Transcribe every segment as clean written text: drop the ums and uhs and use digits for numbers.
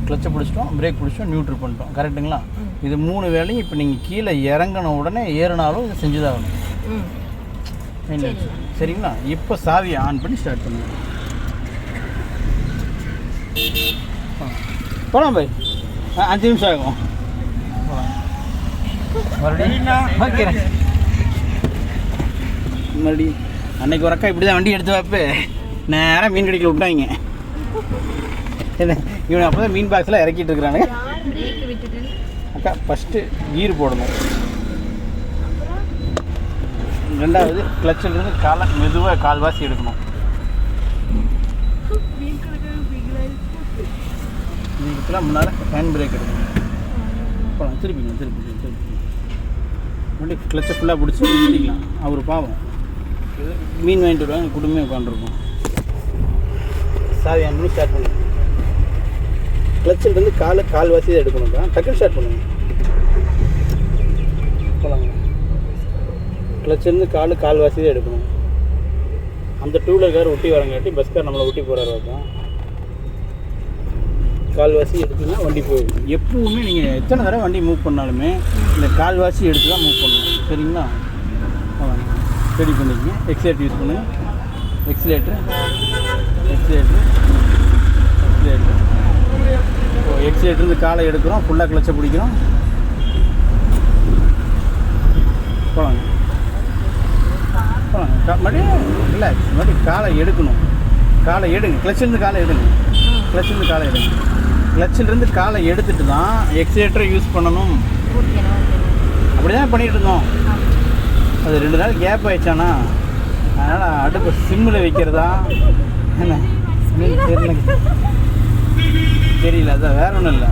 கிளச்சை பிடிச்சிட்டோம், break பிடிச்சிட்டோம், neutral பண்ணிட்டோம். கரெக்டுங்களா? இது 3 வேலையும் இப்போ நீங்கள் கீழே இறங்கின உடனே ஏறினாலும் இதை செஞ்சு தான் ஆகணும். சரிங்களா? இப்போ சாவியை ஆன் பண்ணி ஸ்டார்ட் பண்ணுங்கள். போகலாம் பாய், 5 நிமிஷம் ஆகும். மறுபடியும் அன்னைக்கு ஒரு அக்கா இப்படி தான் வண்டி எடுத்து வைப்பே நேராக மீன் கடைக்கில் விட்டாங்க. இவன் அப்போ தான் மீன் பாக்ஸில் இறக்கிட்டு இருக்கிறானுங்க. அக்கா ஃபஸ்ட்டு கீர் போடணும், ரெண்டாவது கிளச்சிலிருந்து காலை மெதுவாக கால்வாசி எடுக்கணும். இதுக்கெல்லாம் முன்னால் ஹேண்ட் பிரேக் எடுக்கணும். அப்புறம் திருப்பி மறுபடியும் கிளச்சை ஃபுல்லாக பிடிச்சி நிறுத்திக்கலாம். அவர் பாவம் மீன் வாங்கிட்டு வருவாங்க, குடும்பமே உட்காந்துருக்கும். சாவி ஆன் பண்ணி ஸ்டார்ட் பண்ணுங்க. கிளச்சிலிருந்து கால்வாசி தான் எடுக்கணும்க்கா. டக்குன்னு ஸ்டார்ட் பண்ணுங்க. போகலாங்க. கிளச்சிலிருந்து கால்வாசி தான் எடுக்கணும். அந்த டூ வீலர் கார் ஒட்டி வரங்காட்டி பஸ் கார் நம்மளை ஒட்டி போகிறாரு வைப்போம். கால்வாசி எடுத்துன்னா வண்டி போயிடும். எப்பவுமே நீங்கள் எத்தனை தடவை வண்டி மூவ் பண்ணாலுமே இந்த கால்வாசி எடுத்து தான் மூவ் பண்ணணும். சரிங்களா? ரெடி பண்ணிக்கங்க. எக்ஸலேட்டர் யூஸ் பண்ணுங்க. எக்ஸலேட்டருந்து காலை எடுக்கிறோம், ஃபுல்லாக கிளச்சை பிடிக்கிறோம். போகலாங்க. மறுபடியும் ரிலாக்ஸ். மறுபடியும் காலை எடுக்கணும். காலை எடுங்க. கிளச்சிலிருந்து காலை எடுங்க. கிளச்சிலிருந்து காலை எடுத்துட்டு தான் எக்ஸலேட்டரை யூஸ் பண்ணணும். அப்படி தான் பண்ணிகிட்டு இருந்தோம். அது 2 நாள் கேப் ஆயிடுச்சானா, அதனால் அடுப்பு சிம்மில் வைக்கிறதா என்ன தெரியல. அதான் வேற ஒன்றும் இல்லை.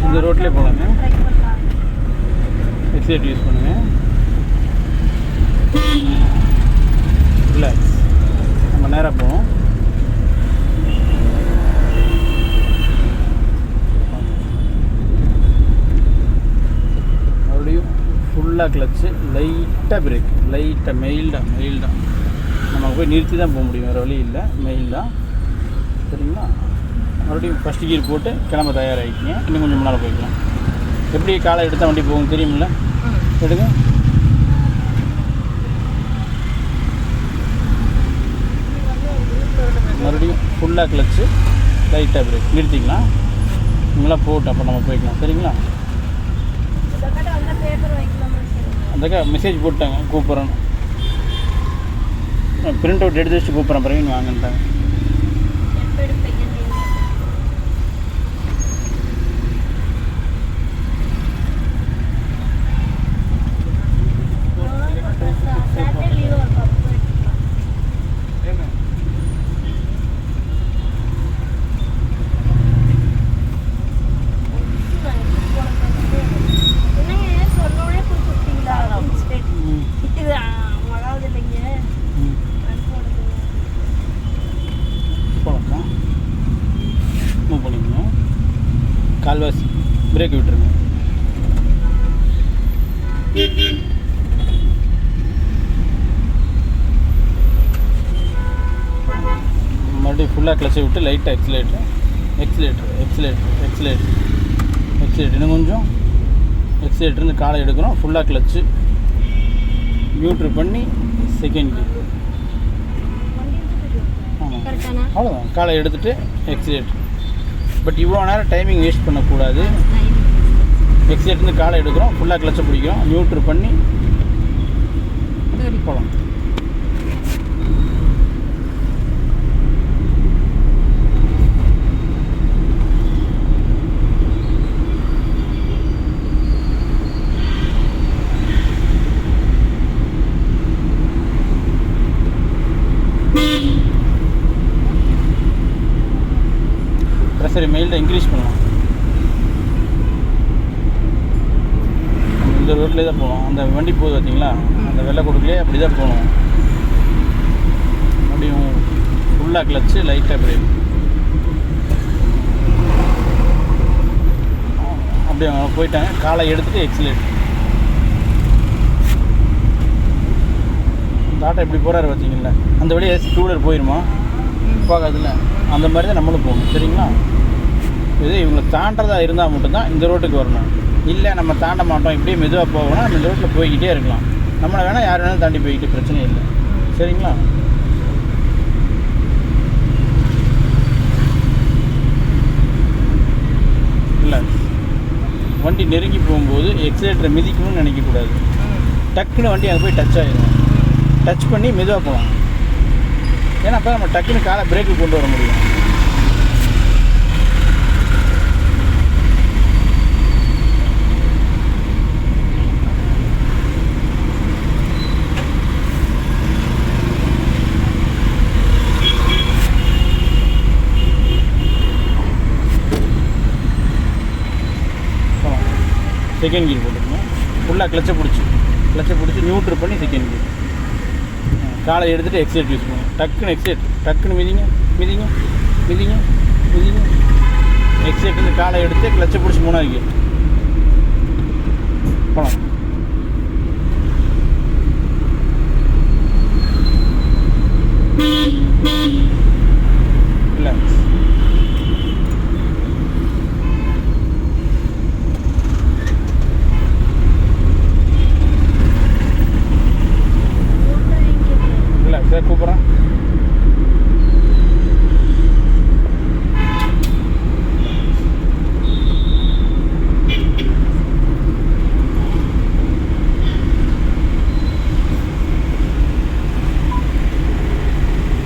இந்த ரோட்லேயே போகலாங்க. எக்ஸலேட்டர் யூஸ் பண்ணுங்க. ரிலாக்ஸ். நம்ம நேராக போவோம். மறுபடியும் ஃபுல்லாக கிளச்சு, லைட்டாக பிரேக், மெயில்டாக நம்ம போய் நிறுத்தி தான் போக முடியும், வேறு வழி இல்லை. மெயில்டாக. சரிங்களா? மறுபடியும் ஃபஸ்ட்டு கீர் போட்டு கிளம்ப தயாராகிக்கிங்க. இன்னும் கொஞ்சம் முன்னால் போய்க்கலாம். எப்படி காலை எடுத்தால் வண்டி போகும் தெரியுமில்ல? எடுங்க. மறுபடியும் ஃபுல்லாக கிளச்சு, லைட்டாக பிரேக், நிறுத்திக்கலாம். இங்கெல்லாம் போட்டு அப்போ நம்ம போய்க்கலாம். சரிங்களா? அந்தக்கா மெசேஜ் போட்டாங்க, கூப்பிட்றேன். பிரிண்ட் அவுட் எடுத்து வச்சுட்டு கூப்பிட்றேன், பிறகு வாங்கிட்டாங்க. மூவ் பண்ணிக்கணும். கால்வாசி பிரேக் விட்டுருங்க. மறுபடியும் ஃபுல்லாக கிளச்சை விட்டு லைட்டாக எக்ஸலேட்டர் இன்னும் கொஞ்சம். எக்ஸலேட்டருந்து காலை எடுக்கிறோம், ஃபுல்லாக கிளச்சு, நியூட்ரல் பண்ணி செகண்ட் கீர். அவ்வளோதான். காலை எடுத்துகிட்டு எக்ஸலேட்டர். பட் இவ்வளோ நேரம் டைமிங் வேஸ்ட் பண்ணக்கூடாது. எக்ஸலேட்டருந்து காலை எடுக்கிறோம், ஃபுல்லாக கிளச்சை பிடிக்கிறோம், நியூட்ரல் பண்ணி போகலாம். ப்ரெஷரை மெயில்டாக இன்க்ரீஸ் பண்ணலாம். இந்த ரோட்லேயே தான் போகணும். அந்த வண்டி போகுது பார்த்தீங்களா, அந்த வெள்ளை கொடுக்கலையே அப்படி தான் போகணும். அப்படியும் ஃபுல்லாக கிளச்சு, லைட்டாக பிரேக். அப்படியே போயிட்டாங்க. காலை எடுத்துகிட்டு எக்ஸலேட். டாட்டா எப்படி போகிறாரு பார்த்தீங்களா, அந்த வழியே டூ வீலர் போயிடுமா போகாதுல்ல, அந்த மாதிரி தான் நம்மளும் போகணும். சரிங்களா? இது இவங்களை தாண்டறதா இருந்தால் மட்டும்தான் இந்த ரோட்டுக்கு வரணும். இல்லை நம்ம தாண்ட மாட்டோம், இப்படியே மெதுவாக போகணும், நம்ம இந்த ரோட்டில் போய்கிட்டே இருக்கலாம். நம்மளை வேணால் யார் வேணாலும் தாண்டி போய்கிட்டு பிரச்சனை இல்லை. சரிங்களா? இல்லை வண்டி நெருங்கி போகும்போது எக்ஸிலேட்டரை மிதிக்கணும்னு நினைக்கக்கூடாது. டக்குன்னு வண்டி அங்கே போய் டச் ஆகிடும். டச் பண்ணி மெதுவாக போகலாம். ஏன்னா அப்போ நம்ம டக்குன்னு காலை பிரேக்கு கொண்டு வர முடியும். செகண்ட் கீர் போட்டுக்கணும். ஃபுல்லாக கிளச்சை பிடிச்சி நியூட்ரு பண்ணி செகண்ட் கீர். காலை எடுத்துகிட்டு எக்ஸைட் யூஸ் பண்ணுவோம். டக்குன்னு எக்ஸைட் டக்குன்னு மிதிங்க. எக்ஸைட் வந்து காலை எடுத்து கிளச்சை பிடிச்சி 3வது கீர் போகலாம். இல்லை சார் கூப்பிட்றேன்.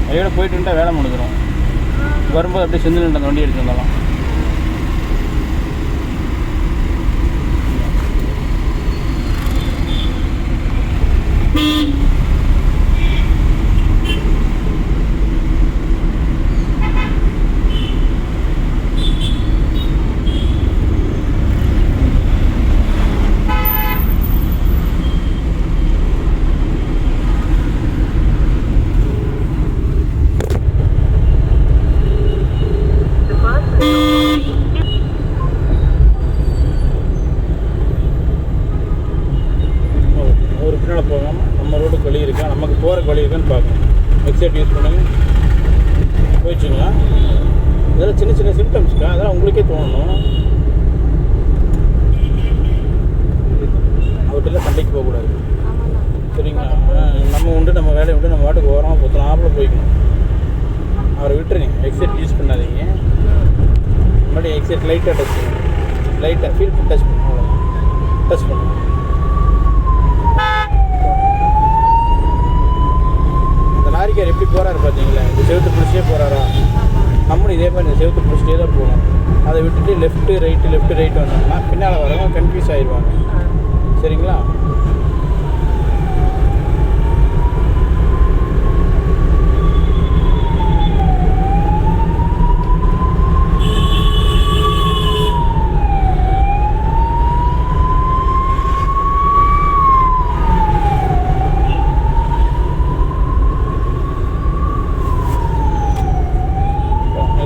கையோட போயிட்டு இருந்தால் வேலை முடிஞ்சிடும். வரும்போது அப்படியே செந்தில் அந்த வண்டி எடுத்து வந்தாலும் நமக்கு போகிற வழி இருக்கான்னு பார்க்கணும். எக்ஸைட் யூஸ் பண்ணுங்கள் போயிடுச்சுங்களா. இதெல்லாம் சின்ன சின்ன சிம்டம்ஸ்க்கா, அதெல்லாம் உங்களுக்கே தோணணும். அவர்கிட்ட சண்டைக்கு போகக்கூடாது. சரிங்களா? நம்ம உண்டு, நம்ம வேலையை விட்டு நம்ம வாட்டுக்கு ஓரமாக போத்தணும், ஆப்பில் போய்க்கணும். அவரை விட்டுருங்க, எக்ஸைட் யூஸ் பண்ணாதீங்க. மறுபடியும் எக்ஸைட் லைட்டாக டச் பண்ணுங்க, லைட்டாக ஃபீல் பண்ணி டச் பண்ணுங்க, அவ்வளோ டச் பண்ணுங்க. லாரிக்கார் எப்படி போகிறாரு பார்த்தீங்களா, இந்த செவத்து பிடிச்சே போகிறாரா, நம்மளும் இதே மாதிரி இந்த செவத்து பிடிச்சிட்டே தான் போகணும். அதை விட்டுட்டு லெஃப்ட்டு ரைட்டு வந்தோம்னா பின்னால் வரவங்க கன்ஃபியூஸ் ஆகிடுவாங்க. சரிங்களா?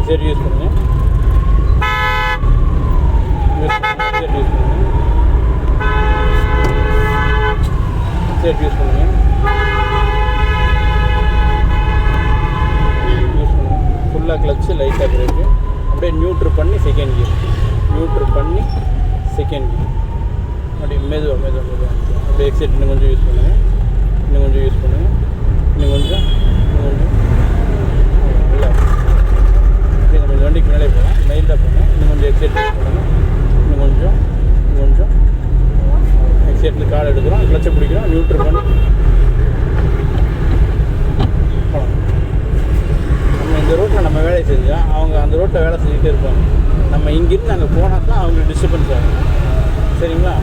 எக்ஸைட் யூஸ் பண்ணுங்க. எக்ஸைட் யூஸ் பண்ணுங்க. ஃபுல்லாக கிளச்சு, லைட்டாக பிரேக்கு, அப்படியே நியூட்ரு பண்ணி செகண்ட் கீர், அப்படியே மெதுவாக அப்படியே எக்ஸைட் இன்னும் கொஞ்சம் யூஸ் பண்ணுங்கள். இன்னும் கொஞ்சம் இல்லை நம்ம இந்த வண்டிக்கு மேலே போகலாம், மைல்டாக போகணும். இன்னும் கொஞ்சம் எக்ஸைட் யூஸ் பண்ணணும். இன்னும் கொஞ்சம் எக்ஸைட்டில் கால் எடுக்கிறோம், கிளச்சை பிடிக்கிறோம், நியூட்ரு பண்ணி போகலாம். நம்ம இந்த ரோட்டில் நம்ம வேலை செஞ்சால் அவங்க அந்த ரோட்டில் வேலை செஞ்சுட்டே இருப்பாங்க. நம்ம இங்கேருந்து அங்கே போனால் தான் அவங்களுக்கு டிஸ்டர்பன்ஸ் ஆகும். சரிங்களா?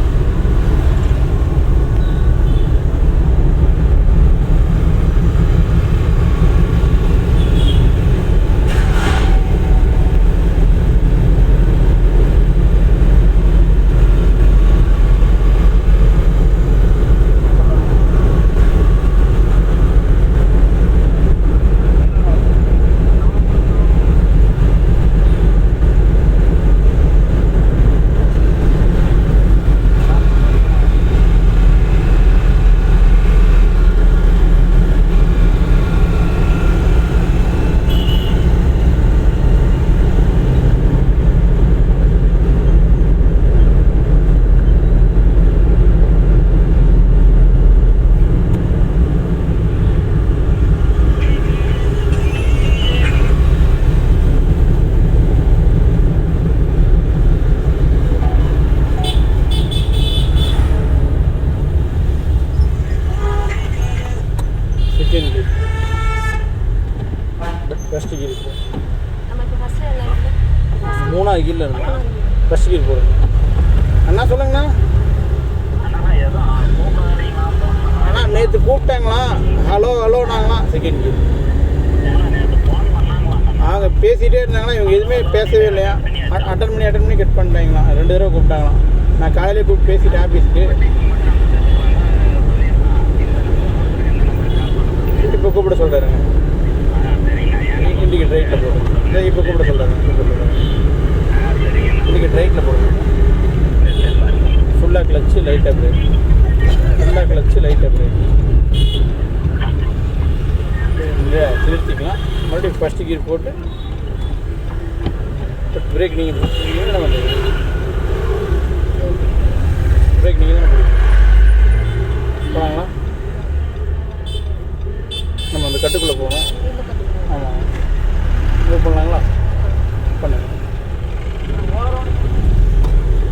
செகண்ட் கீர் ஃபஸ்ட்டு கீர் இப்போ மூணாவது கீரில் இருந்தா ஃபஸ்ட் கீர் போடுங்க. அண்ணா சொல்லுங்கண்ணா. அண்ணா நேற்று கூப்பிட்டாங்களா? ஹலோ ஹலோனாங்களா? செகண்ட் கீர் அவங்க பேசிகிட்டே இருந்தாங்களா? இவங்க எதுவுமே பேசவே இல்லையா? அட்டன் பண்ணி கட் பண்ணிட்டாங்களாம். 2 தடவை கூப்பிட்டாங்களாம். நான் காலையிலே கூப்பிட்டு பேசிட்டேன் ஆஃபீஸ்க்கு. இப்போ கூப்பிட சொல்கிறாருங்க. இண்டிகேட் ரைட்டில் போடுங்க. இப்போ கூப்பிட சொல்கிறாங்க. இண்டிகேட் ரைட்டில் போடுங்க. ஃபுல்லாக கிளச்சு லைட்டாக பிரேக். ஃபுல்லாக கிளச்சு லைட்டாக பிரேக். இங்கே நிறுத்திக்கலாம். மறுபடியும் ஃபஸ்ட்டு கீர் போட்டு பிரேக் நீங்கள் தானே பண்ணுறீங்க. பிரேக் நீங்கள் தானே போடுங்க. போகலாங்களா? நம்ம அந்த கட்டுக்குள்ளே போகணும். ஆமாம், இது பண்ணலாங்களா? பண்ணுங்க.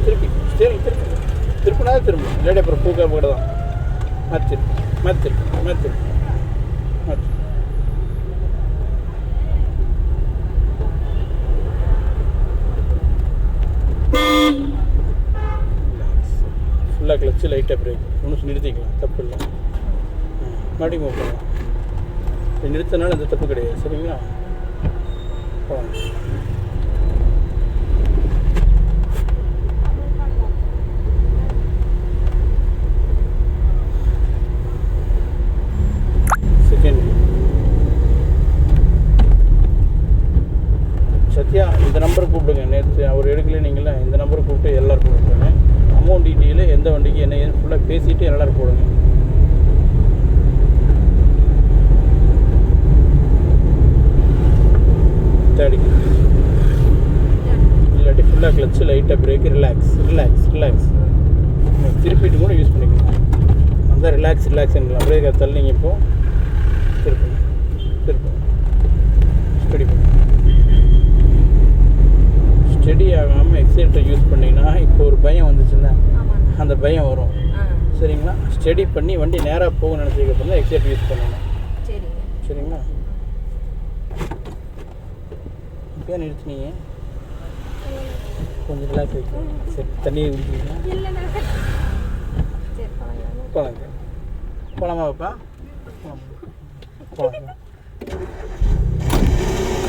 திருப்பி ஸ்டேரிங் திருப்பினாதான் திரும்ப இல்லாட்டி அப்புறம் பூக்கா கூட தான். மாற்றி ஃபுல்லாக கிளச்சு லைட்டாக பிரேக் ஒன்று நிறுத்திக்கலாம். தப்பு இல்லை. மறுபடியும் மூவ் பண்ணலாம். நிறுத்தினாலும் அந்த தப்பு கிடையாது. சரிங்களா? போகலாம். செகண்ட் சத்யா இந்த நம்பருக்கு கூப்பிடுங்க. நேற்று அவர் எடுக்கல நீங்கள இந்த நம்பருக்கு கூப்பிட்டு எல்லாருக்கும் கூப்பிடுங்க. அமௌண்ட் டீட்டெயிலு எந்த வண்டிக்கு என்ன ஏன்னு ஃபுல்லாக பேசிவிட்டு எல்லோரும் போடுங்க. தேடிக்கு இல்லாட்டி ஃபுல்லாக கிளச்சு லைட்டாக பிரேக்கு. ரிலாக்ஸ் திருப்பிட்டு கூட யூஸ் பண்ணிக்கலாம். அந்த ரிலாக்ஸ்லாம் பிரேக்கை தள்ளிங்க. இப்போது திருப்புங்க ஸ்டெடி ஆகாமல் எக்ஸைட்டை யூஸ் பண்ணிங்கன்னா இப்போ ஒரு பயம் வந்துச்சுன்னா அந்த பயம் வரும். சரிங்களா? ஸ்டெடி பண்ணி வண்டி நேராக போக நினச்சதுக்கப்புறம் தான் எக்ஸைட் யூஸ் பண்ணணும். சரிங்களா? இப்போ நிறுத்தினீங்க கொஞ்சம் ரிலாக்ஸ் ஆகிக்கும். சரி, தண்ணியை குடிச்சிங்களா? போகலாமா பாப்பா? போகலாம்.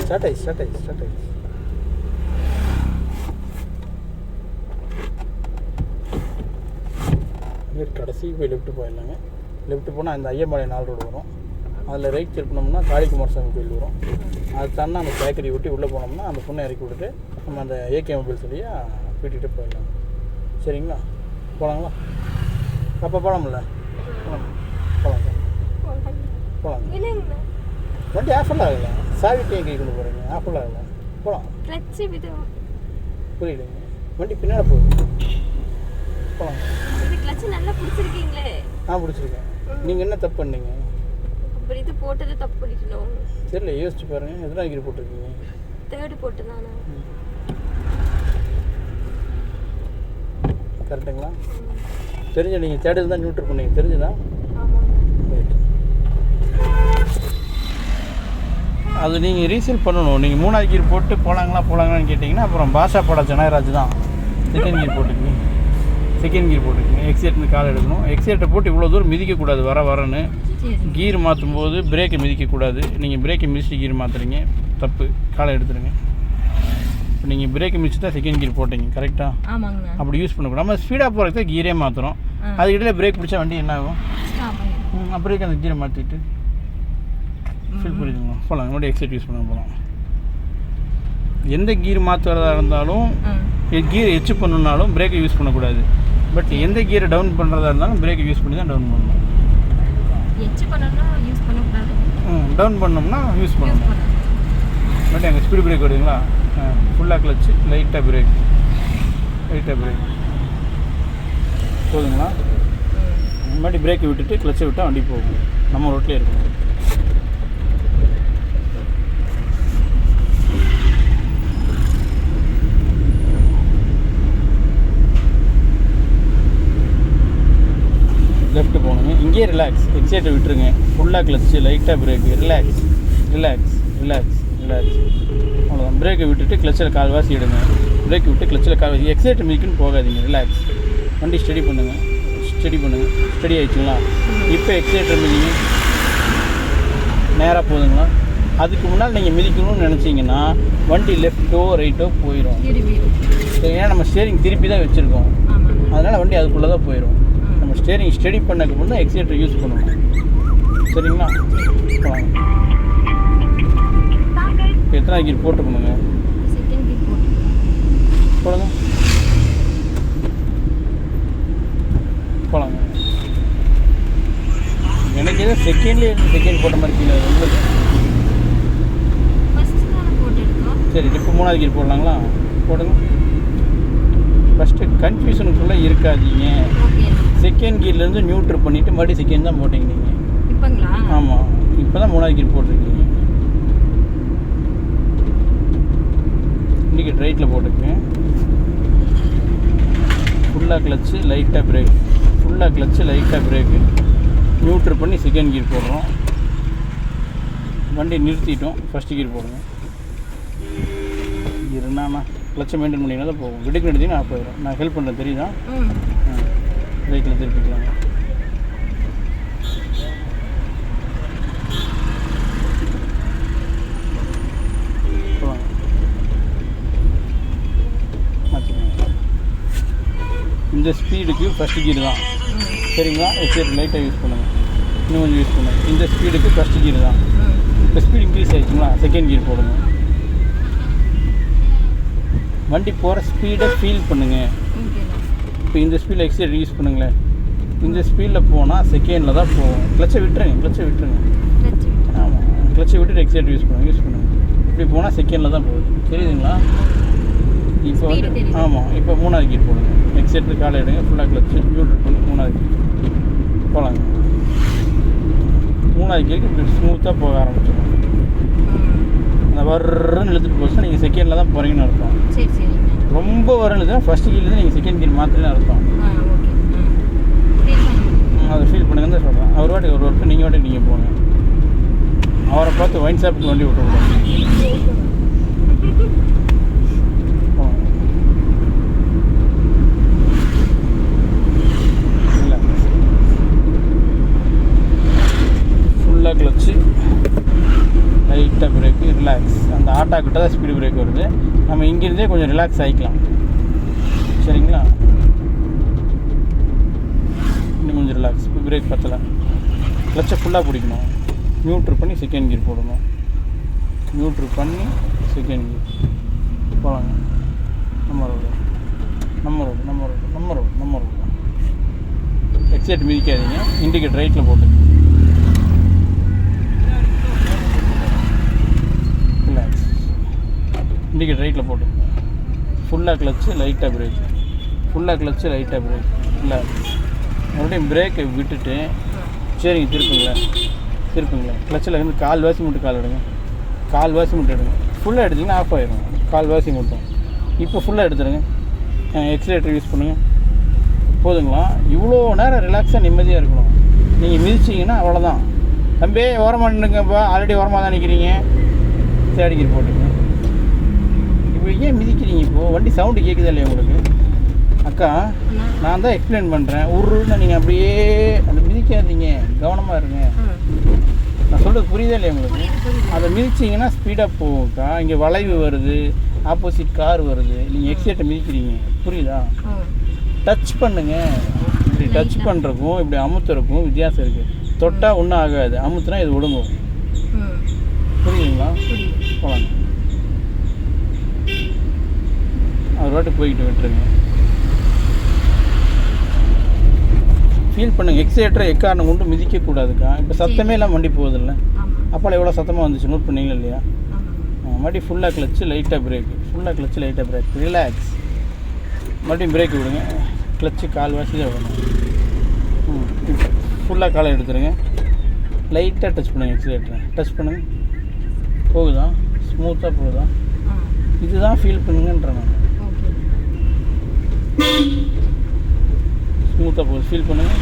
ஸ்டார்ட் ஆயிடுச்சு. கடைசி போய் லெஃப்ட்டு போயிடலாங்க. லெஃப்ட்டு போனால் அந்த ஐயம்பாளையம் 4 ரோடு வரும். அதில் ரைட் திருப்பினோம்னா காளிக்குமார் சாமி கோயில் வரும். அது தானே அந்த பேக்கரி விட்டு உள்ளே போனோம்னா அந்த பொண்ணை இறக்கி விட்டுட்டு நம்ம அந்த ஏகே மொபைல்ஸ் வழியாக வீட்டுக்கிட்டே போயிடலாம். சரிங்களா? போகலாங்களா? அப்போ போகலாம்ல? போகலாம். வண்டி ஆஃபர் ஆகல. சாவிட்டு எங்கே கொண்டு போகிறீங்க? ஆஃபர் ஆகல. போகலாம். புரியலைங்க. வண்டி பின்னாடி போகுது. போகலாம். பிடிச்சிருக்கீங்களே? பிடிச்சிருக்கேன். நீங்கள் என்ன தப்பு பண்ணீங்க? இது போட்டது தப்பு பண்ணிட்டோம். தெரியல, யோசிச்சு பாருங்க. எத்தனை கீர் போட்டிருக்கீங்க? 3rd போட்டுதானா? கரெக்டுங்களா? தெரிஞ்ச நீங்கள் 3rd தான் நியூட்ரல் பண்ணீங்க. தெரிஞ்சுதா? அது நீங்கள் ரீசேல் பண்ணணும். நீங்கள் 3வது கீர் போட்டு போகலாங்களான்னு கேட்டிங்கன்னா அப்புறம் பாஷா போட ஜனகராஜ் தான் செகண்ட் கீர் போட்டுருக்கீங்க. எக்ஸைட்னு கால் எடுக்கணும். எக்ஸைட்டை போட்டு இவ்வளோ தூரம் மிதிக்கக்கூடாது. வரன்னு கீர் மாற்றும் போது பிரேக்கை மிதிக்கக்கூடாது. நீங்கள் பிரேக்கை மிதிச்சுட்டு கீர் மாற்றுறீங்க, தப்பு. காலை எடுத்துருங்க. இப்போ நீங்கள் பிரேக்கை மிதிச்சு தான் செகண்ட் கீர் போட்டிங்க. கரெக்டாக? ஆமாங்கண்ணா. அப்படி யூஸ் பண்ணக்கூடாது. நம்ம ஸ்பீடாக போகிறதுக்கு கீரே மாற்றுறோம். அதுக்கிட்டே பிரேக் பிடிச்சா வண்டி என்ன ஆகும்? அப்புறம் அந்த கீரை மாற்றிட்டு ஃபீல் புரியுதுங்களா? போகலாம். மறுபடியும் எக்ஸைட் யூஸ் பண்ண போகலாம். எந்த கீர் மாற்றுறதா இருந்தாலும் கீரை எச்சு பண்ணணுன்னாலும் பிரேக்கை யூஸ் பண்ணக்கூடாது. பட் எந்த கீரை டவுன் பண்ணுறதா இருந்தாலும் பிரேக்கை யூஸ் பண்ணி தான் டவுன் பண்ணணும். டவுன் பண்ணோம்னா யூஸ் பண்ணணும். பட் எங்கள் ஸ்பீடு பிரேக் வருதுங்களா? ஃபுல்லாக கிளச்சு லைட்டாக பிரேக் போதுங்களா? முன்னாடி பிரேக்கை விட்டுட்டு கிளச்சை விட்டால் வண்டி போகும். நம்ம ரோட்லேயே இருக்கணும். லெஃப்ட் போகணுங்க. இங்கேயே ரிலாக்ஸ், எக்ஸைட்டை விட்டுருங்க. ஃபுல்லாக கிளச்சு, லைட்டாக brake, relax relax relax relax. அவ்வளோதான். பிரேக்கை விட்டுட்டு கிளச்சில் கால்வாசி எடுங்க. பிரேக் விட்டு கிளச்சில் கால்வாசி. எக்ஸைட்டை மிதிக்குன்னு போகாதீங்க, ரிலாக்ஸ். வண்டி ஸ்டடி பண்ணுங்கள், ஸ்டடி பண்ணுங்கள். ஸ்டடி ஆகிடுச்சுங்களா? இப்போ எக்ஸைட்டர் மிதிங்க, நேராக போதுங்களா? அதுக்கு முன்னால் நீங்கள் மிதிக்கணும்னு நினச்சிங்கன்னா வண்டி லெஃப்ட்டோ ரைட்டோ போயிடும். ஏன்னா நம்ம ஸ்டேரிங் திருப்பி தான் வச்சுருக்கோம், அதனால் வண்டி அதுக்குள்ளே தான் போயிடும். நம்ம ஸ்டேரிங் ஸ்டடி பண்ணக்கு முன்னே எக்ஸைட்டர் யூஸ் பண்ணணும். சரிங்களா? எத்தனை கீர் போட்டுக்கணுங்க? போடுங்க, போகலாங்க. எனக்கு எதுவும் செகண்ட்லேயே செகண்ட் போட்ட மாதிரி ஃபீல் ஆகுது உங்களுக்கு. சரி, இப்போ 3வது கீர் போடலாங்களா? போடுங்க. ஃபஸ்ட்டு கன்ஃபியூஷனுக்குள்ளே இருக்காதீங்க. செகண்ட் கீர்லேருந்து நியூட்ரு பண்ணிவிட்டு மறுபடியும் செகண்ட் தான் போட்டிங்க நீங்கள். ஆமாம், இப்போ தான் 3வது கீர் போட்டிருக்கீங்க. இண்டிகேட் ரைட்டில் போட்டுக்கங்க. ஃபுல்லாக கிளச்சு, லைட்டாக பிரேக். ஃபுல்லாக கிளச்சு, லைட்டாக பிரேக்கு. நியூட்ரு பண்ணி செகண்ட் கீர் போடுறோம். வண்டி நிறுத்திட்டோம், ஃபஸ்ட்டு கீர் போடுங்க. இருந்தாண்ணா கிளச்சை மெயின்டைன் பண்ணிங்கன்னா தான் போகும். விடுக்கு எடுத்தீங்கன்னா ஆஃப் ஆயிடும். நான் ஹெல்ப் பண்ணுறேன், தெரியுதா? ரைட்டில் திருப்பிக்கலாங்க. இந்த ஸ்பீடுக்கு ஃபஸ்ட்டு கீர் தான், சரிங்களா? எக்ஸைட் லைட்டாக யூஸ் பண்ணுங்கள், இன்னும் கொஞ்சம் யூஸ் பண்ணுங்கள். இந்த ஸ்பீடுக்கு ஃபஸ்ட்டு கீர் தான். இப்போ ஸ்பீடு இன்க்ரீஸ் ஆகிடுச்சுங்களா? செகண்ட் கீர் போடுங்க. வண்டி போகிற ஸ்பீடை ஃபீல் பண்ணுங்கள். இப்போ இந்த ஸ்பீடில் எக்ஸைட் யூஸ் பண்ணுங்களேன். இந்த ஸ்பீடில் போனால் செகண்டில் தான் போகும். கிளச்சை விட்டுருங்க, கிளச்சை விட்டுருங்க. ஆமாம், கிளச்சை விட்டுட்டு எக்ஸைட் யூஸ் பண்ணுங்கள். இப்படி போனால் செகண்டில் தான் போகுது, தெரியுதுங்களா? இப்போ வந்து ஆமாம், இப்போ 3வது கீர் போடுங்க. எக்ஸைட்டு காலை எடுங்க, ஃபுல்லாக கிளச்சு நியூட்ரல் பண்ணி 3வது கீர் போகலாங்க. 3வது கீருக்கு இப்படி ஸ்மூத்தாக போக ஆரம்பிச்சிடும். அந்த வர்றன்னு இழுத்துட்டு போச்சுன்னா நீங்கள் செகண்டில் தான் போகிறீங்கன்னு அர்த்தம். ரொம்ப வரன்னு இழுத்துனா ஃபஸ்ட்டு கீர்லேருந்து நீங்கள் செகண்ட் கீர் மாத்திரன்னு அர்த்தம். அதை ஃபீல் பண்ணுங்கன்னு தான் சொல்கிறேன். அவர் வாட்டுக்கு ஒரு ஒர்க்கு, நீங்கள் வாட்டுக்கு நீங்கள் போங்க. அவரை பார்த்து ஒயின் ஷாப்புக்கு வண்டி விட்டுக்கூடாது. ஃபுல்லாக கிளச்சு, லைட்டாக பிரேக்கு, ரிலாக்ஸ். அந்த ஆட்டா கிட்ட தான் ஸ்பீடு பிரேக் வருது. நம்ம இங்கேருந்தே கொஞ்சம் ரிலாக்ஸ் ஆகிக்கலாம், சரிங்களா? இன்னும் கொஞ்சம் ரிலாக்ஸ். இப்போ பிரேக் பத்தலை, கிளச்சை ஃபுல்லாக பிடிக்கணும். நியூட்ரு பண்ணி செகண்ட் கீர் போடணும். நியூட்ரு பண்ணி செகண்ட் கீர் போகலாங்க. நம்ம ரோடு. எக்ஸைட் மிதிக்காதீங்க. இண்டிகேட் ரைட்டில் போட்டு ரிலாக்ஸ். இண்டிகேட் ரைட்டில் போட்டு ஃபுல்லாக கிளச்சு, லைட்டாக பிரேக். ஃபுல்லாக கிளச்சு, லைட்டாக பிரேக், ரிலாக்ஸ். மறுபடியும் பிரேக்கை விட்டுட்டு சரிங்க திருப்புங்களேன். கிளச்சில் இருந்து கால்வாசி மட்டும் கால் எடுங்க. ஃபுல்லாக எடுத்திங்கன்னா ஆஃப் ஆயிடும். கால்வாசி மட்டும். இப்போ ஃபுல்லாக எடுத்துருங்க. எக்ஸிலேட்டர் யூஸ் பண்ணுங்கள். போதுங்களா? இவ்வளோ நேரம் ரிலாக்ஸாக நிம்மதியாக இருக்கணும். நீங்கள் மிதிச்சிங்கன்னா அவ்வளோதான். தம்பி ஓரமாக நின்றுங்கப்பா, ஆல்ரெடி ஓரமாக தான் நிற்கிறீங்க. தேர்ட் கீர் போட்டுங்க. இப்போ ஏன் மிதிக்கிறீங்க? இப்போது வண்டி சவுண்டு கேட்குதா இல்லையா உங்களுக்கு? அக்கா, நான் தான் எக்ஸ்பிளைன் பண்ணுறேன். உருன்னு நீங்கள் அப்படியே அதை மிதிக்காதீங்க, கவனமாக இருங்க. நான் சொல்கிறது புரியுதா இல்லையா உங்களுக்கு? அதை மிதிச்சிங்கன்னா ஸ்பீடாக போகும்க்கா. இங்கே வளைவு வருது, ஆப்போசிட் கார் வருது, நீங்கள் எக்ஸைட்டை மிதிக்கிறீங்க, புரியுதா? டச் பண்ணுங்க. இப்படி டச் பண்ணுறக்கும் இப்படி அமுத்துறக்கும் வித்தியாசம் இருக்குது. தொட்டால் ஒன்றும் ஆகாது, அமுத்துனா இது ஒடுங்கும். புரியுதுங்களா? போகலாங்க. அவர் வாட்டு போய்கிட்டு விட்டுருங்க. ஃபீல் பண்ணுங்கள். எக்ஸைட்டரை எக்காரணம் கொண்டு மிதிக்கக்கூடாதுக்கா. இப்போ சத்தமே எல்லாம் வண்டி போகுதில்ல, அப்போல்லாம் எவ்வளோ சத்தமாக வந்துச்சு நோட் பண்ணீங்களா இல்லையா? மறுபடியும் ஃபுல்லாக கிளச்சு, லைட்டாக பிரேக், ரிலாக்ஸ். மறுபடியும் பிரேக் விடுங்க. கிளச்சு கால்வாசி தான் விடணும். ஃபுல்லாக காலை எடுத்துருங்க. லைட்டாக டச் பண்ணுங்கள். எக்ஸிலேட்டரை டச் பண்ணுங்கள். போகுதா? ஸ்மூத்தாக போகுதா? இதுதான் ஃபீல் பண்ணுங்கன்ற நான். ஸ்மூத்தாக போகுது, ஃபீல் பண்ணுங்கள்.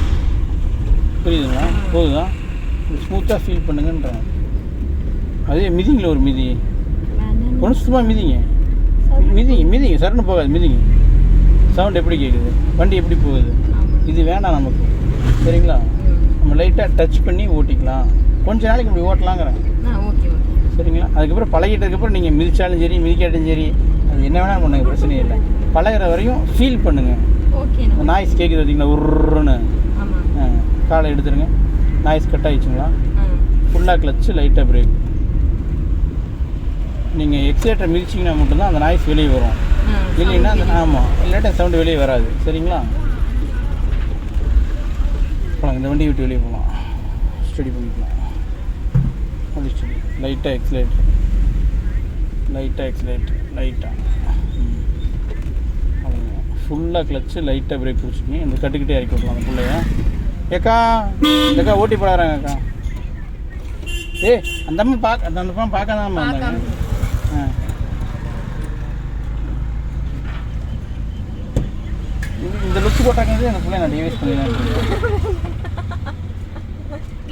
புரியுதுங்களா? போகுதா? ஸ்மூத்தாக ஃபீல் பண்ணுங்கன்றேன். அதே மிதிங்கள ஒரு மிதி ஒன்று சும்மா மிதிங்க மிதிங்க சரன்னு போகாது மிதிங்க. சவுண்ட் எப்படி கேட்குது, வண்டி எப்படி போகுது, இது வேண்டாம் நமக்கு. சரிங்களா? நம்ம லைட்டாக டச் பண்ணி ஓட்டிக்கலாம், கொஞ்ச நாளைக்கு இப்படி ஓட்டலாங்கிறேன். சரிங்களா? அதுக்கப்புறம் பழகிட்டதுக்கப்புறம் நீங்கள் மிதிச்சாலும் சரி மிதிக்காட்டும் சரி அது என்ன வேணாலும் பண்ணுங்க, பிரச்சனை இல்லை. பழகிற வரையும் ஃபீல் பண்ணுங்கள். நாய்ஸ் கேட்குது பார்த்தீங்களா உருன்னு, காலை எடுத்துருங்க. நாய்ஸ் கட் ஆகிடுச்சுங்களா? ஃபுல்லாக கிளச்சு லைட்டாக பிரேக். நீங்கள் எக்ஸைட்டர் மிதிச்சிங்கன்னா மட்டும்தான் அந்த நாய்ஸ் வெளியே வரும், இல்லைன்னா அந்த ஆமாம் இல்லாட்டா சவுண்டு வெளியே வராது. சரிங்களா? போகலாம், இந்த வண்டியை விட்டு வெளியே போகலாம், ஸ்டடி பண்ணிக்கலாம். அப்படி ஸ்டடி லைட்டாக எக்ஸலேட்டர் லைட்டாக அவ்வளோங்க. ஃபுல்லாக கிளச்சு லைட்டாக பிரேக் பிடிச்சிக்கிங்க. இந்த கட்டுக்கிட்டே இறக்கி விடலாம் அந்த பிள்ளைய. ஏக்கா ஓட்டி போடாறாங்க அக்கா. அந்த அம்மா அந்த அம்மா பார்க்காதாம்மா இருந்தாங்க. இந்த லுக்கு போட்டாங்க அந்த பிள்ளை நான் டிவைஸ் பண்ணிடுறேன்.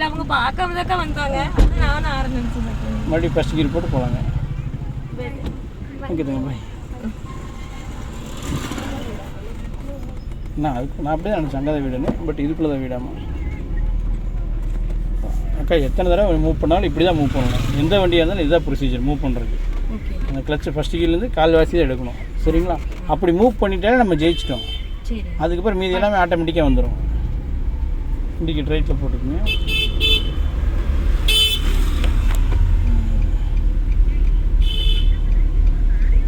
அவங்க பார்க்காம தான் வந்தாங்க, நானும் ஆரம்பிச்சேன். மறுபடியும் ஃபஸ்ட் கீர் போட்டு போகலாங்க. ஓகேங்க பாய். நான் அப்படியே நினச்சேன் அங்கே தான் வீடுன்னு, பட் இதுக்குள்ளே தான் வீடாமா. அக்கா எத்தனை தடவை மூவ் பண்ணாலும் இப்படி தான் மூவ் பண்ணணும். எந்த வண்டியாக இருந்தாலும் இதுதான் ப்ரொசீஜர் மூவ் பண்ணுறதுக்கு. அந்த கிளச்சு ஃபஸ்ட்டு கீழேருந்து கால்வாசி தான் எடுக்கணும். சரிங்களா? அப்படி மூவ் பண்ணிட்டாலே நம்ம ஜெயிச்சிட்டோம். அதுக்கப்புறம் மீதி எல்லாமே ஆட்டோமேட்டிக்காக வந்துடும். இண்டிகேட் ரைட்டில் போட்டுக்குங்க.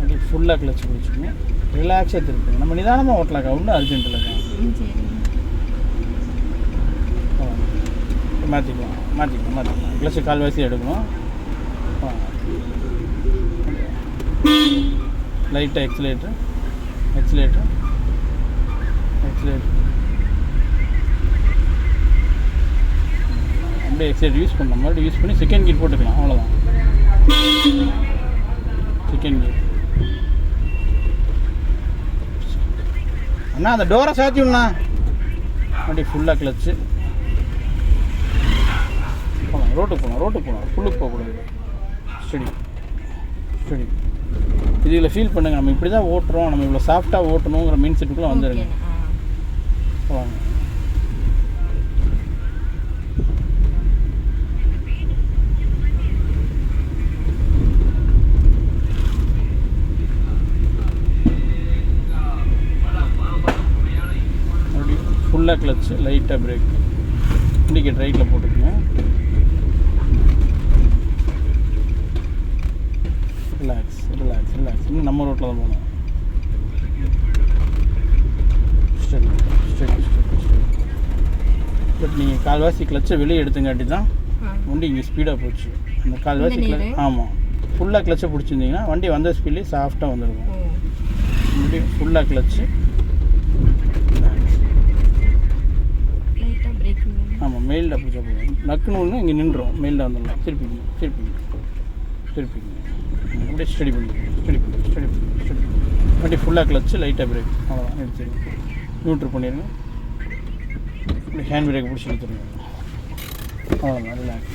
அப்படி ஃபுல்லாக கிளச்சு பிடிச்சிக்கோங்க. ரிலாக்ஸாக திருப்புங்க. நம்ம நிதானமாக ஓட்டலாக்கா, ஒன்றும் அர்ஜென்ட் இல்லைக்கா. மாற்றிக்கலாம். கிளச்சு கால்வாசி எடுக்கணும். லைட்டாக எக்ஸலேட்டர் அப்படியே எக்ஸலேட்டர் யூஸ் பண்ண மாதிரி யூஸ் பண்ணி செகண்ட் கீர் போட்டுக்கலாம். அவ்வளோதான். செகண்ட் கீர் அண்ணா அந்த டோரை சாத்தி விடணா. அப்படியே ஃபுல்லாக கிளச்சு போகலாம். ரோட்டுக்கு போகலாம். ஃபுல்லுக்கு போகக்கூடாது. ஸ்டடி இதில் ஃபீல் பண்ணுங்கள். நம்ம இப்படி தான் ஓட்டுறோம், நம்ம இவ்வளோ சாஃப்டாக ஓட்டணுங்கிற மைண்ட் செட்டுக்குள்ளே வந்துடுங்க. வாங்க. ஃபுல்லாக கிளச்சு லைட்டாக பிரேக். இண்டிகேட் ரைட்டில் போட்டுக்கோங்க. ரிலாக்ஸ் இன்னும் நம்ம ரோட்டில் தான் போகணும். ஸ்டடி பட் நீங்கள் கால்வாசி கிளச்சை வெளியே எடுத்துங்காட்டி தான் வண்டி இங்கே ஸ்பீடாக போச்சு. அந்த கால்வாசி ஆமாம் ஃபுல்லாக கிளச்சை பிடிச்சிருந்தீங்கன்னா வண்டி வந்த ஸ்பீட்லேயே சாஃப்டாக வந்துருக்கும். வண்டி ஃபுல்லாக கிளச்சு ஆமாம் மெயில்டாக பிடிச்சா போதும். நக்குன்னு ஒன்று இங்கே நின்றுடும், மெயில்டாக வந்துடலாம். திருப்பிங்க அப்படியே ஸ்டடி பண்ணி வண்டி ஃபுல்லாக கிளச்சு லைட்டாக பிரேக். அவ்வளோதான், எடுத்துருங்க. நியூட்ரு பண்ணிடுங்க. அப்படி ஹேண்ட் பிரேக் பிடிச்சி எடுத்துருங்க. அவ்வளோதான், ரிலாக்ஸ்.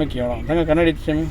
ஓகே அவ்வளோ தாங்க. கண்ணாடி சாமி.